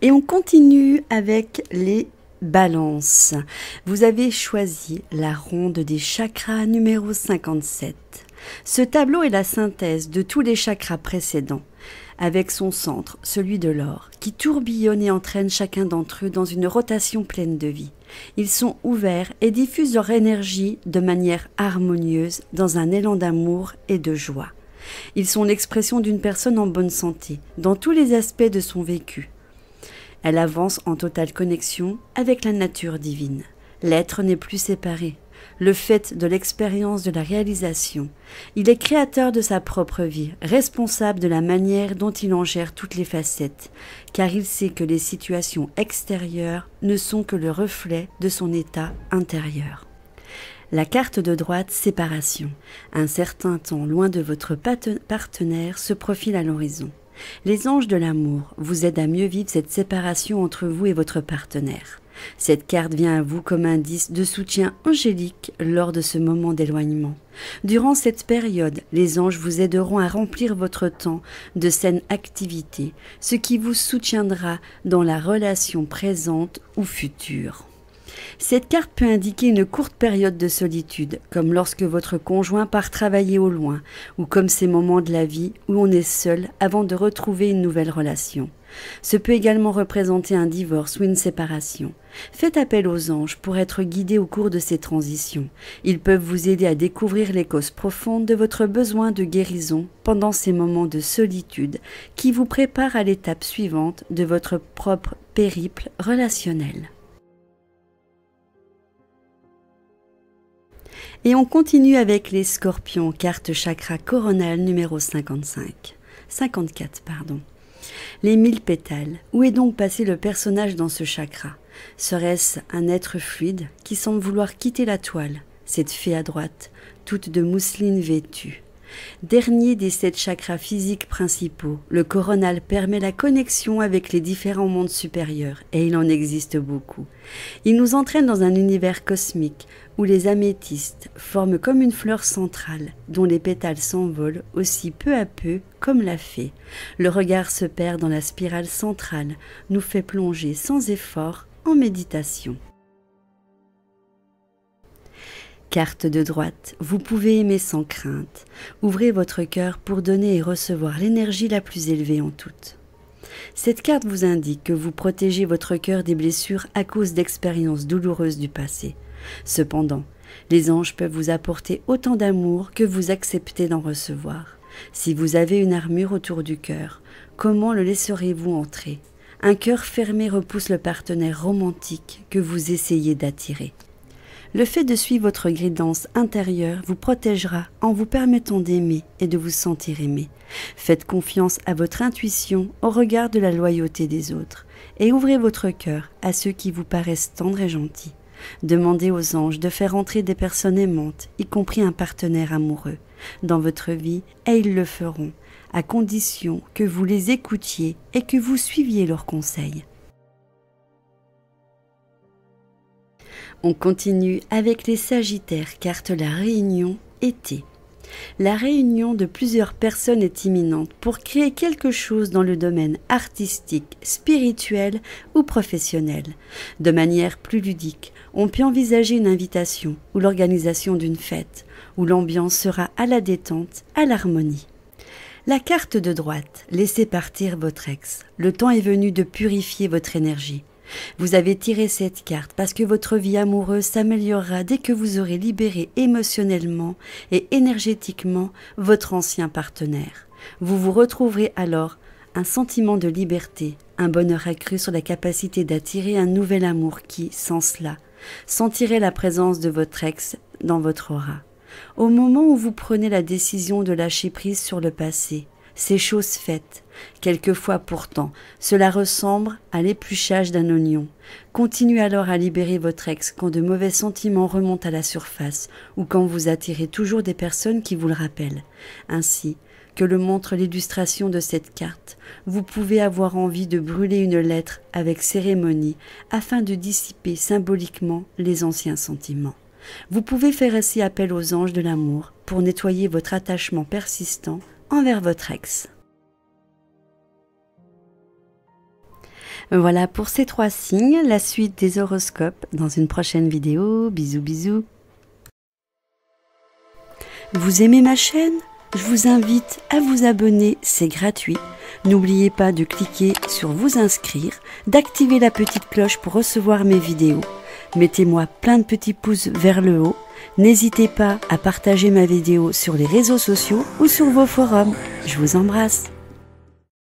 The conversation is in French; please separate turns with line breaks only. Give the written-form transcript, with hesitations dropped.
Et on continue avec les balances. Vous avez choisi la ronde des chakras numéro 57. Ce tableau est la synthèse de tous les chakras précédents, avec son centre, celui de l'or, qui tourbillonne et entraîne chacun d'entre eux dans une rotation pleine de vie. Ils sont ouverts et diffusent leur énergie de manière harmonieuse dans un élan d'amour et de joie. Ils sont l'expression d'une personne en bonne santé, dans tous les aspects de son vécu. Elle avance en totale connexion avec la nature divine. L'être n'est plus séparé. Le fait de l'expérience de la réalisation. Il est créateur de sa propre vie, responsable de la manière dont il en gère toutes les facettes, car il sait que les situations extérieures ne sont que le reflet de son état intérieur. La carte de droite, séparation. Un certain temps loin de votre partenaire se profile à l'horizon. Les anges de l'amour vous aident à mieux vivre cette séparation entre vous et votre partenaire. Cette carte vient à vous comme indice de soutien angélique lors de ce moment d'éloignement. Durant cette période, les anges vous aideront à remplir votre temps de saines activités, ce qui vous soutiendra dans la relation présente ou future. Cette carte peut indiquer une courte période de solitude, comme lorsque votre conjoint part travailler au loin, ou comme ces moments de la vie où on est seul avant de retrouver une nouvelle relation. Ce peut également représenter un divorce ou une séparation. Faites appel aux anges pour être guidés au cours de ces transitions. Ils peuvent vous aider à découvrir les causes profondes de votre besoin de guérison pendant ces moments de solitude qui vous préparent à l'étape suivante de votre propre périple relationnel. Et on continue avec les scorpions, carte chakra coronal numéro 54. Les 1000 pétales. Où est donc passé le personnage dans ce chakra? Serait-ce un être fluide qui semble vouloir quitter la toile? Cette fée à droite, toute de mousseline vêtue. Dernier des 7 chakras physiques principaux, le coronal permet la connexion avec les différents mondes supérieurs, et il en existe beaucoup. Il nous entraîne dans un univers cosmique où les améthystes forment comme une fleur centrale, dont les pétales s'envolent aussi peu à peu comme la fée. Le regard se perd dans la spirale centrale, nous fait plonger sans effort en méditation. Carte de droite, vous pouvez aimer sans crainte. Ouvrez votre cœur pour donner et recevoir l'énergie la plus élevée en toute. Cette carte vous indique que vous protégez votre cœur des blessures à cause d'expériences douloureuses du passé. Cependant, les anges peuvent vous apporter autant d'amour que vous acceptez d'en recevoir. Si vous avez une armure autour du cœur, comment le laisserez-vous entrer? Un cœur fermé repousse le partenaire romantique que vous essayez d'attirer. Le fait de suivre votre guidance intérieure vous protégera en vous permettant d'aimer et de vous sentir aimé. Faites confiance à votre intuition au regard de la loyauté des autres et ouvrez votre cœur à ceux qui vous paraissent tendres et gentils. Demandez aux anges de faire entrer des personnes aimantes, y compris un partenaire amoureux, dans votre vie et ils le feront, à condition que vous les écoutiez et que vous suiviez leurs conseils. On continue avec les Sagittaires, carte la réunion été. La réunion de plusieurs personnes est imminente pour créer quelque chose dans le domaine artistique, spirituel ou professionnel. De manière plus ludique, on peut envisager une invitation ou l'organisation d'une fête où l'ambiance sera à la détente, à l'harmonie. La carte de droite, laissez partir votre ex. Le temps est venu de purifier votre énergie. Vous avez tiré cette carte parce que votre vie amoureuse s'améliorera dès que vous aurez libéré émotionnellement et énergétiquement votre ancien partenaire. Vous vous retrouverez alors un sentiment de liberté, un bonheur accru sur la capacité d'attirer un nouvel amour qui, sans cela, sentirait la présence de votre ex dans votre aura. Au moment où vous prenez la décision de lâcher prise sur le passé, c'est chose faite. Quelquefois pourtant, cela ressemble à l'épluchage d'un oignon. Continuez alors à libérer votre ex quand de mauvais sentiments remontent à la surface ou quand vous attirez toujours des personnes qui vous le rappellent. Ainsi que le montre l'illustration de cette carte, vous pouvez avoir envie de brûler une lettre avec cérémonie afin de dissiper symboliquement les anciens sentiments. Vous pouvez faire ainsi appel aux anges de l'amour pour nettoyer votre attachement persistant envers votre ex. Voilà pour ces 3 signes, la suite des horoscopes dans une prochaine vidéo. Bisous bisous. Vous aimez ma chaîne? Je vous invite à vous abonner, c'est gratuit. N'oubliez pas de cliquer sur vous inscrire, d'activer la petite cloche pour recevoir mes vidéos. Mettez-moi plein de petits pouces vers le haut. N'hésitez pas à partager ma vidéo sur les réseaux sociaux ou sur vos forums. Je vous embrasse.